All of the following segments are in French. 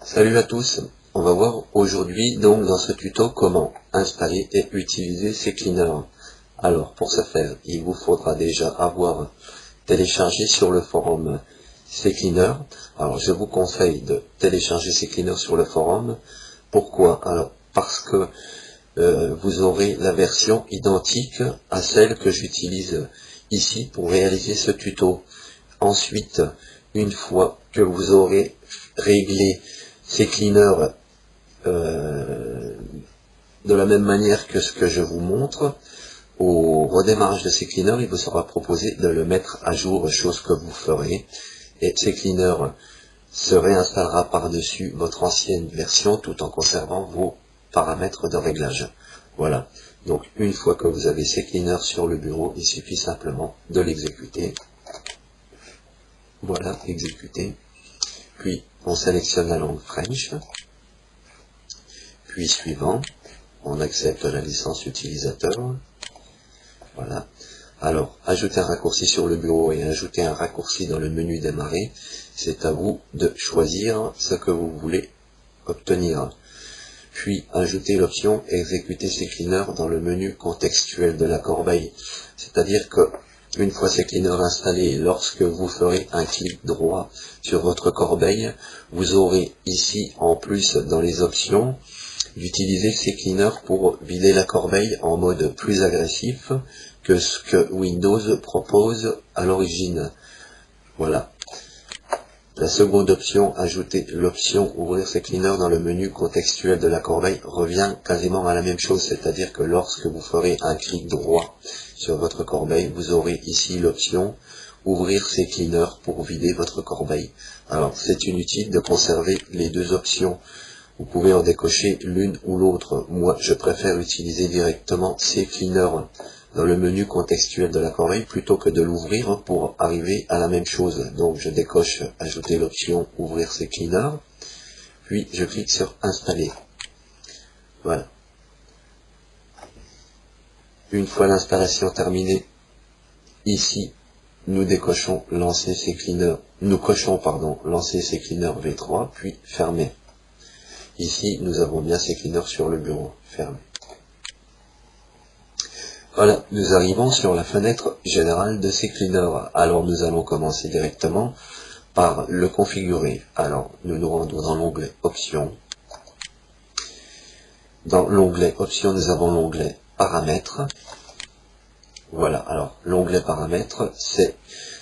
Salut à tous, on va voir aujourd'hui donc dans ce tuto comment installer et utiliser CCleaner. Alors pour ce faire, il vous faudra déjà avoir téléchargé sur le forum CCleaner. Alors je vous conseille de télécharger CCleaner sur le forum. Pourquoi? Alors parce que vous aurez la version identique à celle que j'utilise ici pour réaliser ce tuto. Ensuite, une fois que vous aurez réglé CCleaner de la même manière que ce que je vous montre, au redémarrage de CCleaner, il vous sera proposé de le mettre à jour, chose que vous ferez, et CCleaner se réinstallera par-dessus votre ancienne version tout en conservant vos paramètres de réglage. Voilà. Donc une fois que vous avez CCleaner sur le bureau, il suffit simplement de l'exécuter. Voilà, exécuter. Puis on sélectionne la langue French. Puis suivant, on accepte la licence utilisateur. Voilà. Alors, ajouter un raccourci sur le bureau et ajouter un raccourci dans le menu démarrer, c'est à vous de choisir ce que vous voulez obtenir. Puis, ajouter l'option exécuter CCleaner dans le menu contextuel de la corbeille. C'est-à-dire que, une fois CCleaner installé, lorsque vous ferez un clic droit sur votre corbeille, vous aurez ici, en plus, dans les options, d'utiliser CCleaner pour vider la corbeille en mode plus agressif que ce que Windows propose à l'origine. Voilà. La seconde option, ajouter l'option ouvrir CCleaner dans le menu contextuel de la corbeille, revient quasiment à la même chose, c'est-à-dire que lorsque vous ferez un clic droit sur votre corbeille, vous aurez ici l'option ouvrir CCleaner pour vider votre corbeille. Alors c'est inutile de conserver les deux options. Vous pouvez en décocher l'une ou l'autre. Moi, je préfère utiliser directement CCleaner dans le menu contextuel de la corbeille plutôt que de l'ouvrir pour arriver à la même chose. Donc, je décoche ajouter l'option ouvrir CCleaner, puis je clique sur installer. Voilà. Une fois l'installation terminée, ici, nous décochons lancer CCleaner. Nous cochons, pardon, lancer CCleaner V3, puis fermer. Ici, nous avons bien CCleaner sur le bureau, fermé. Voilà, nous arrivons sur la fenêtre générale de CCleaner. Alors, nous allons commencer directement par le configurer. Alors, nous nous rendons dans l'onglet Options. Dans l'onglet Options, nous avons l'onglet Paramètres. Voilà, alors, l'onglet Paramètres, c'est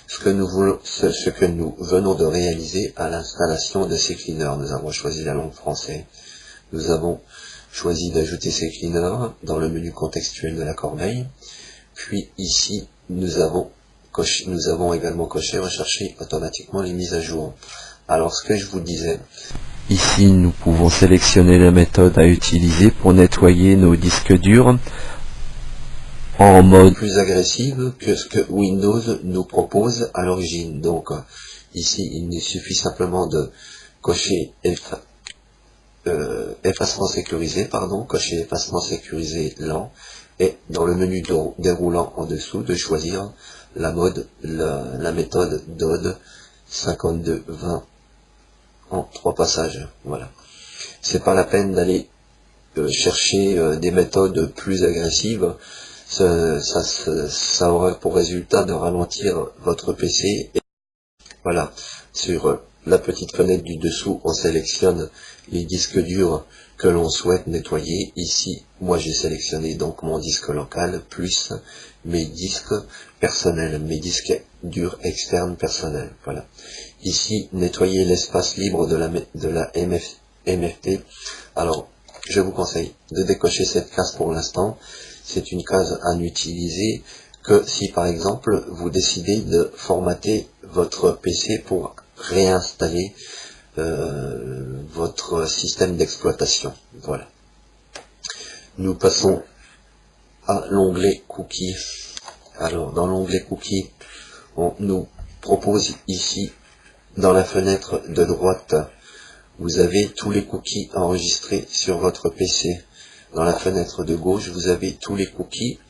ce que nous venons de réaliser à l'installation de CCleaner. Nous avons choisi la langue française. Nous avons choisi d'ajouter CCleaner dans le menu contextuel de la corbeille. Puis ici, nous avons également coché rechercher automatiquement les mises à jour. Alors ce que je vous disais, ici nous pouvons sélectionner la méthode à utiliser pour nettoyer nos disques durs en mode plus agressive que ce que Windows nous propose à l'origine. Donc ici, il suffit simplement de cocher effacement sécurisé, cocher effacement sécurisé lent, et dans le menu déroulant en dessous, de choisir la méthode DOD 5220 en 3 passages. Voilà. C'est pas la peine d'aller chercher des méthodes plus agressives. Ça aura pour résultat de ralentir votre PC. Et voilà. Sur la petite fenêtre du dessous, on sélectionne les disques durs que l'on souhaite nettoyer. Ici, moi j'ai sélectionné donc mon disque local plus mes disques personnels, mes disques durs externes personnels. Voilà. Ici, nettoyer l'espace libre de la MFT. Alors, je vous conseille de décocher cette case pour l'instant. C'est une case à n'utiliser que si par exemple vous décidez de formater votre PC pour réinstaller votre système d'exploitation. Voilà. Nous passons à l'onglet Cookies. Alors, dans l'onglet Cookies, on nous propose ici, dans la fenêtre de droite, vous avez tous les cookies enregistrés sur votre PC. Dans la fenêtre de gauche, vous avez tous les cookies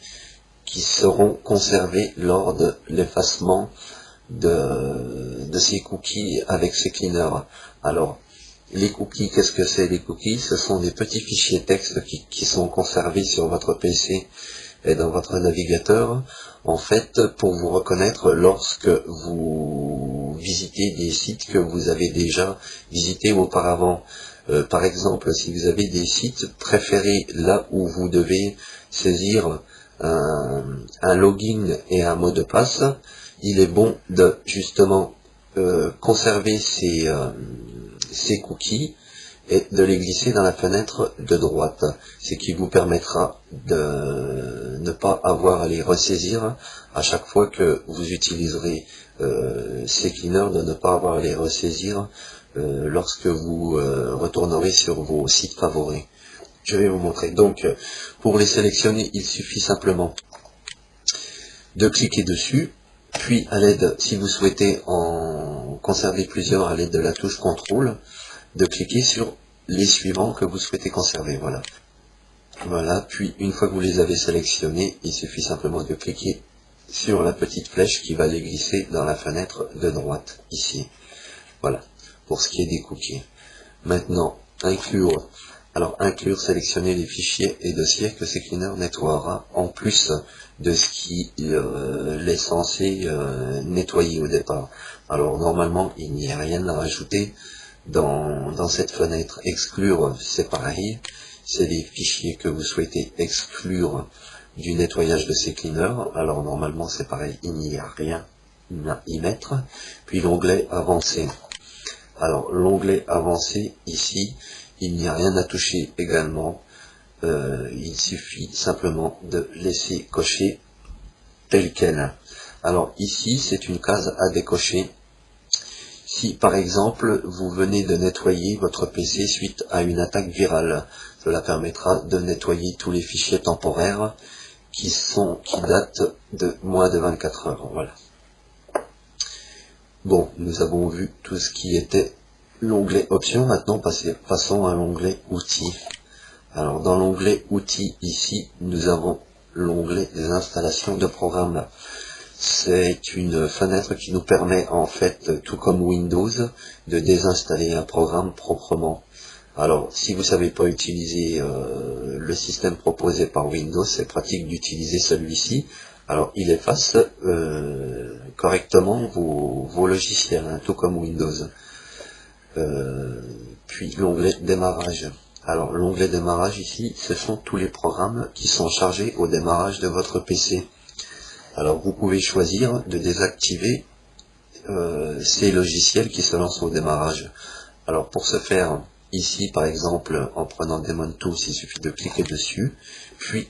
qui seront conservés lors de l'effacement de ces cookies avec CCleaner. Alors, les cookies, qu'est-ce que c'est les cookies? Ce sont des petits fichiers texte qui sont conservés sur votre PC et dans votre navigateur, en fait, pour vous reconnaître lorsque vous visitez des sites que vous avez déjà visités auparavant. Par exemple, si vous avez des sites préférés là où vous devez saisir un login et un mot de passe, il est bon de justement conserver ces cookies et de les glisser dans la fenêtre de droite, ce qui vous permettra de ne pas avoir à les ressaisir à chaque fois que vous utiliserez ces cleaners, de ne pas avoir à les ressaisir lorsque vous retournerez sur vos sites favoris. Je vais vous montrer. Donc, pour les sélectionner, il suffit simplement de cliquer dessus, puis à l'aide, si vous souhaitez en conserver plusieurs à l'aide de la touche contrôle, de cliquer sur les suivants que vous souhaitez conserver. Voilà. Voilà. Puis, une fois que vous les avez sélectionnés, il suffit simplement de cliquer sur la petite flèche qui va les glisser dans la fenêtre de droite, ici. Voilà. Pour ce qui est des cookies. Maintenant, inclure. Alors, inclure, sélectionner les fichiers et dossiers que CCleaner nettoiera, en plus de ce qui est censé nettoyer au départ. Alors, normalement, il n'y a rien à rajouter dans cette fenêtre. Exclure, c'est pareil. C'est les fichiers que vous souhaitez exclure du nettoyage de CCleaner. Alors, normalement, c'est pareil. Il n'y a rien à y mettre. Puis, l'onglet avancé. Alors, l'onglet avancé, ici, il n'y a rien à toucher également. Il suffit simplement de laisser cocher tel quel. Alors, ici, c'est une case à décocher. Si, par exemple, vous venez de nettoyer votre PC suite à une attaque virale, cela permettra de nettoyer tous les fichiers temporaires qui datent de moins de 24 heures. Voilà. Bon, nous avons vu tout ce qui était l'onglet options. Maintenant, passons à l'onglet outils. Alors, dans l'onglet outils, ici, nous avons l'onglet des installations de programmes. C'est une fenêtre qui nous permet, en fait, tout comme Windows, de désinstaller un programme proprement. Alors, si vous ne savez pas utiliser le système proposé par Windows, c'est pratique d'utiliser celui-ci. Alors, il efface correctement vos logiciels, hein, tout comme Windows. Puis, l'onglet démarrage. Alors, l'onglet démarrage ici, ce sont tous les programmes qui sont chargés au démarrage de votre PC. Alors, vous pouvez choisir de désactiver ces logiciels qui se lancent au démarrage. Alors, pour ce faire, ici, par exemple, en prenant Daemon Tools, il suffit de cliquer dessus, puis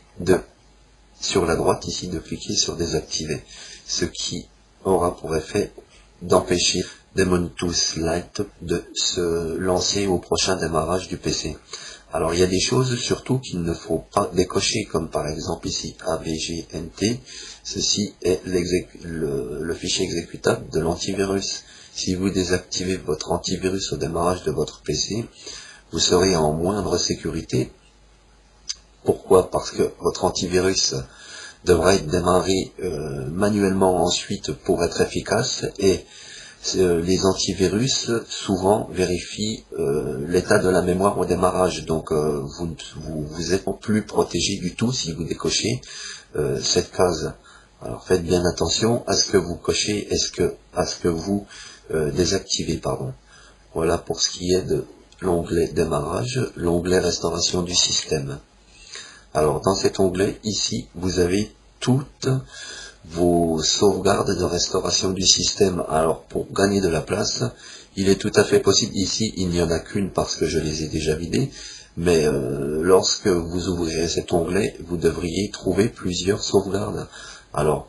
sur la droite, ici, de cliquer sur désactiver, ce qui aura pour effet d'empêcher Daemon Tools Lite de se lancer au prochain démarrage du PC. Alors, il y a des choses surtout qu'il ne faut pas décocher, comme par exemple ici AVGNT. Ceci est le fichier exécutable de l'antivirus. Si vous désactivez votre antivirus au démarrage de votre PC, vous serez en moindre sécurité. Pourquoi? Parce que votre antivirus devra être démarré manuellement ensuite pour être efficace, et les antivirus souvent vérifient l'état de la mémoire au démarrage, donc vous êtes plus protégé du tout si vous décochez cette case. Alors faites bien attention à ce que vous cochez, à ce que vous désactivez, pardon. Voilà pour ce qui est de l'onglet démarrage. L'onglet restauration du système. Alors dans cet onglet ici, vous avez toutes vos sauvegardes de restauration du système. Alors pour gagner de la place, il est tout à fait possible, ici il n'y en a qu'une parce que je les ai déjà vidées, mais lorsque vous ouvrirez cet onglet, vous devriez trouver plusieurs sauvegardes. Alors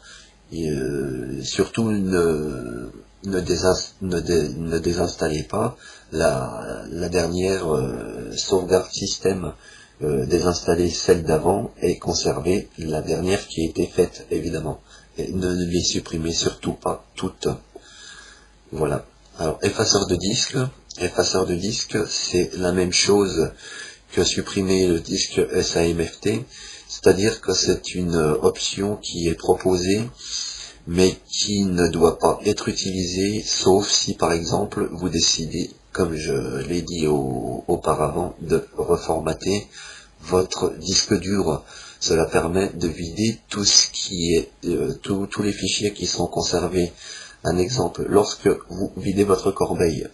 surtout ne désinstallez pas la dernière sauvegarde système. Désinstallez celle d'avant et conservez la dernière qui a été faite, évidemment. Et ne les supprimez surtout pas toutes. Voilà. Alors, effaceur de disque. Effaceur de disque, c'est la même chose que supprimer le disque SAMFT. C'est-à-dire que c'est une option qui est proposée, mais qui ne doit pas être utilisée, sauf si, par exemple, vous décidez comme je l'ai dit auparavant, de reformater votre disque dur. Cela permet de vider tout ce qui est, tous les fichiers qui sont conservés. Un exemple, lorsque vous videz votre corbeille,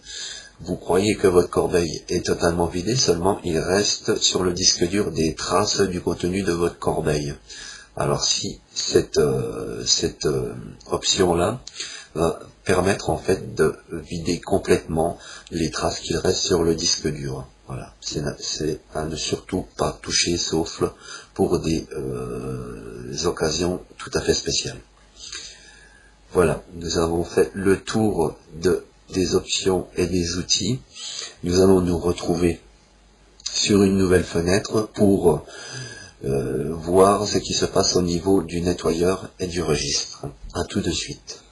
vous croyez que votre corbeille est totalement vidée, seulement il reste sur le disque dur des traces du contenu de votre corbeille. Alors si cette option-là va permettre en fait de vider complètement les traces qu'il reste sur le disque dur. Voilà, c'est à ne surtout pas toucher, sauf pour des occasions tout à fait spéciales. Voilà, nous avons fait le tour des options et des outils. Nous allons nous retrouver sur une nouvelle fenêtre pour voir ce qui se passe au niveau du nettoyeur et du registre. À tout de suite.